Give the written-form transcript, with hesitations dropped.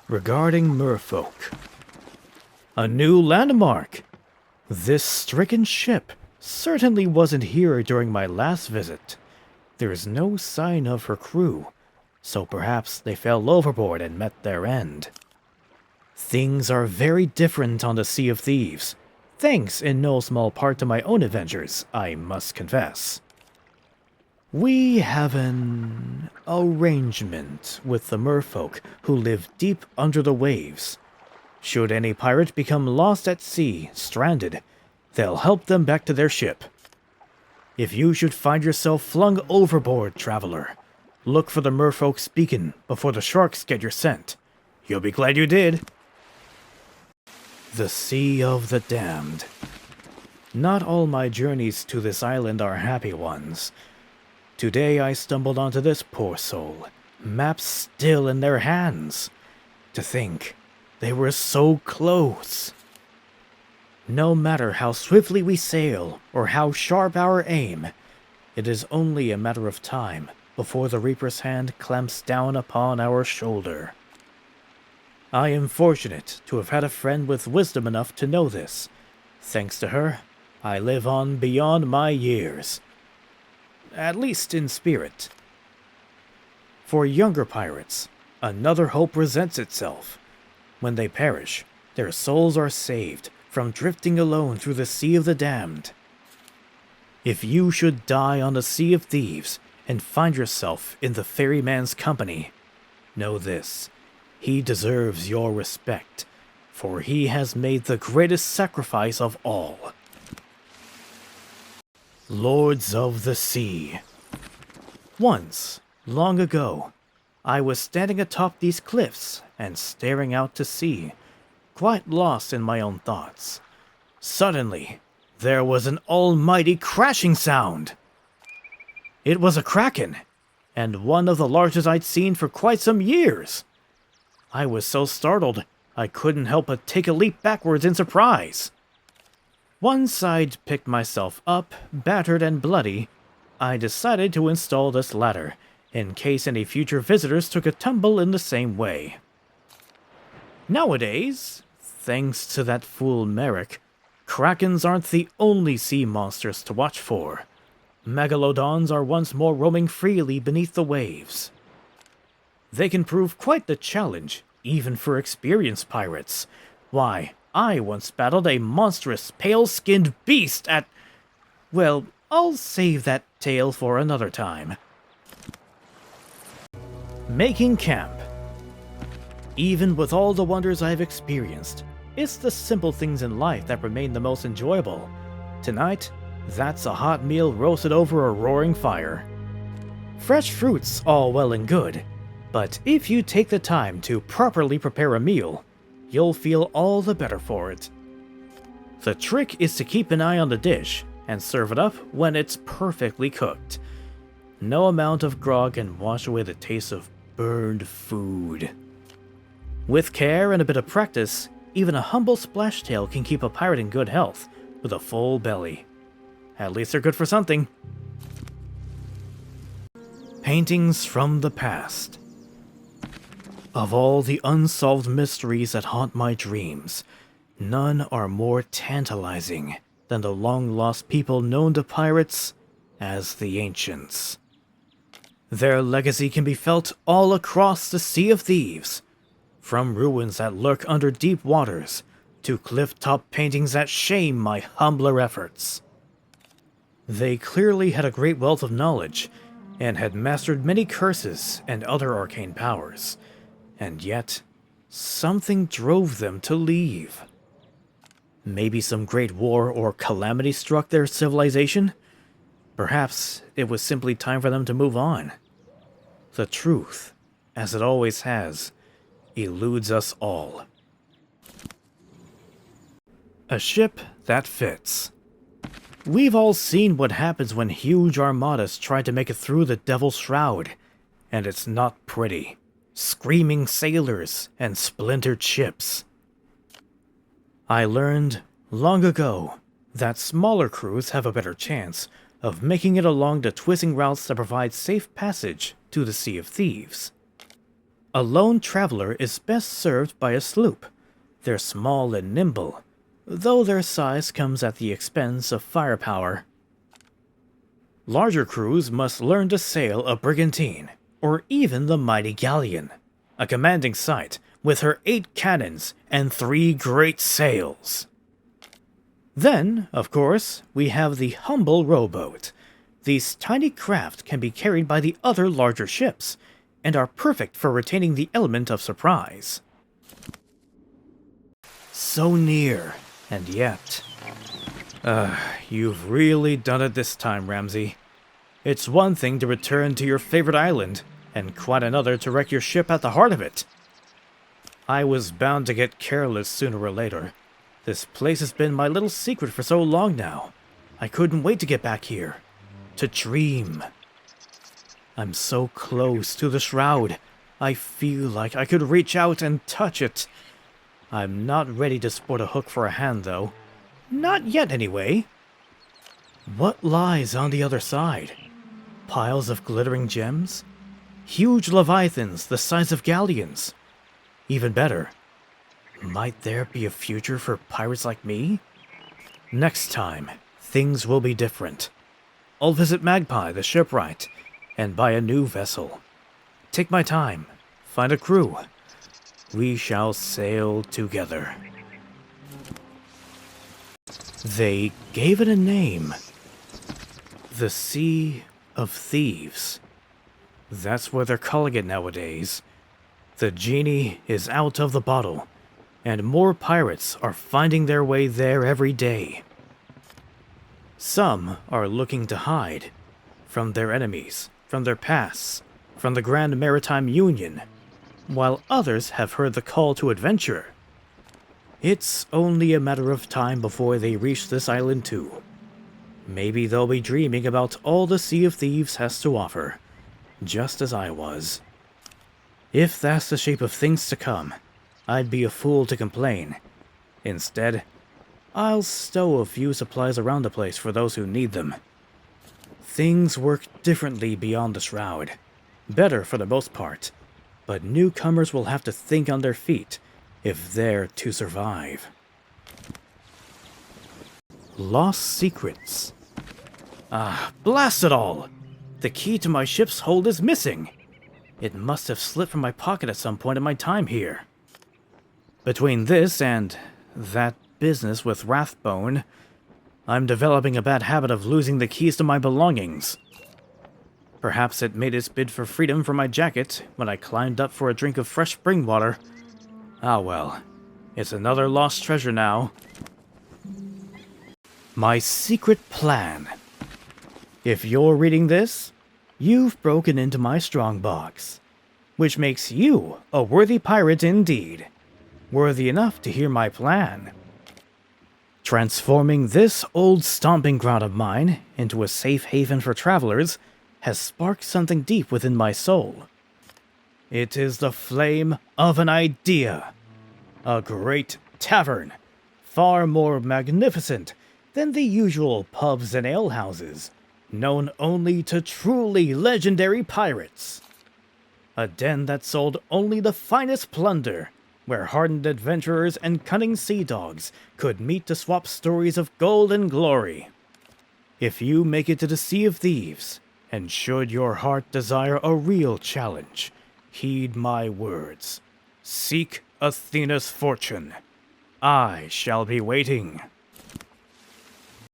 Regarding merfolk. A new landmark! This stricken ship certainly wasn't here during my last visit. There's no sign of her crew, so perhaps they fell overboard and met their end. Things are very different on the Sea of Thieves, thanks in no small part to my own adventures, I must confess. We have an arrangement with the merfolk who live deep under the waves. Should any pirate become lost at sea, stranded, they'll help them back to their ship. If you should find yourself flung overboard, traveler, look for the merfolk's beacon before the sharks get your scent. You'll be glad you did. The Sea of the Damned. Not all my journeys to this island are happy ones. Today I stumbled onto this poor soul, maps still in their hands. To think, they were so close. No matter how swiftly we sail, or how sharp our aim, it is only a matter of time before the Reaper's hand clamps down upon our shoulder. I am fortunate to have had a friend with wisdom enough to know this. Thanks to her, I live on beyond my years. At least in spirit. For younger pirates, another hope presents itself. When they perish, their souls are saved from drifting alone through the Sea of the Damned. If you should die on the Sea of Thieves and find yourself in the ferryman's company, know this: he deserves your respect, for he has made the greatest sacrifice of all. Lords of the Sea. Once, long ago, I was standing atop these cliffs and staring out to sea, quite lost in my own thoughts. Suddenly, there was an almighty crashing sound. It was a kraken, and one of the largest I'd seen for quite some years. I was so startled, I couldn't help but take a leap backwards in surprise. Once I'd picked myself up, battered and bloody, I decided to install this ladder, in case any future visitors took a tumble in the same way. Nowadays, thanks to that fool Merrick, krakens aren't the only sea monsters to watch for. Megalodons are once more roaming freely beneath the waves. They can prove quite the challenge, even for experienced pirates. Why, I once battled a monstrous, pale-skinned beast at... Well, I'll save that tale for another time. Making camp. Even with all the wonders I've experienced, it's the simple things in life that remain the most enjoyable. Tonight, that's a hot meal roasted over a roaring fire. Fresh fruit's all well and good, but if you take the time to properly prepare a meal, you'll feel all the better for it. The trick is to keep an eye on the dish and serve it up when it's perfectly cooked. No amount of grog can wash away the taste of burned food. With care and a bit of practice, even a humble splashtail can keep a pirate in good health with a full belly. At least they're good for something. Paintings from the past. Of all the unsolved mysteries that haunt my dreams, none are more tantalizing than the long-lost people known to pirates as the Ancients. Their legacy can be felt all across the Sea of Thieves, from ruins that lurk under deep waters to cliff-top paintings that shame my humbler efforts. They clearly had a great wealth of knowledge, and had mastered many curses and other arcane powers, and yet, something drove them to leave. Maybe some great war or calamity struck their civilization? Perhaps it was simply time for them to move on. The truth, as it always has, eludes us all. A ship that fits. We've all seen what happens when huge armadas try to make it through the Devil's Shroud, and it's not pretty. Screaming sailors and splintered ships. I learned long ago that smaller crews have a better chance of making it along the twisting routes that provide safe passage to the Sea of Thieves. A lone traveler is best served by a sloop. They're small and nimble, though their size comes at the expense of firepower. Larger crews must learn to sail a brigantine, or even the mighty galleon, a commanding sight with her 8 cannons and 3 great sails. Then, of course, we have the humble rowboat. These tiny craft can be carried by the other larger ships, and are perfect for retaining the element of surprise. So near, and yet... you've really done it this time, Ramsey. It's one thing to return to your favorite island, and quite another to wreck your ship at the heart of it. I was bound to get careless sooner or later. This place has been my little secret for so long now. I couldn't wait to get back here. To dream. I'm so close to the shroud. I feel like I could reach out and touch it. I'm not ready to sport a hook for a hand, though. Not yet, anyway. What lies on the other side? Piles of glittering gems? Huge leviathans the size of galleons? Even better, might there be a future for pirates like me? Next time, things will be different. I'll visit Magpie, the shipwright, and buy a new vessel. Take my time, find a crew. We shall sail together. They gave it a name. The Sea of Thieves. That's what they're calling it nowadays. The genie is out of the bottle, and more pirates are finding their way there every day. Some are looking to hide from their enemies, from their pasts, from the Grand Maritime Union, while others have heard the call to adventure. It's only a matter of time before they reach this island too. Maybe they'll be dreaming about all the Sea of Thieves has to offer, just as I was. If that's the shape of things to come, I'd be a fool to complain. Instead, I'll stow a few supplies around the place for those who need them. Things work differently beyond the shroud. Better for the most part, but newcomers will have to think on their feet if they're to survive. Lost secrets. Blast it all! The key to my ship's hold is missing. It must have slipped from my pocket at some point in my time here. Between this and that business with Rathbone, I'm developing a bad habit of losing the keys to my belongings. Perhaps it made its bid for freedom from my jacket when I climbed up for a drink of fresh spring water. Ah well, it's another lost treasure now. My secret plan. If you're reading this, you've broken into my strongbox, which makes you a worthy pirate indeed. Worthy enough to hear my plan. Transforming this old stomping ground of mine into a safe haven for travelers has sparked something deep within my soul. It is the flame of an idea. A great tavern, far more magnificent than the usual pubs and alehouses, known only to truly legendary pirates. A den that sold only the finest plunder, where hardened adventurers and cunning sea dogs could meet to swap stories of gold and glory. If you make it to the Sea of Thieves, and should your heart desire a real challenge, heed my words. Seek Athena's fortune. I shall be waiting.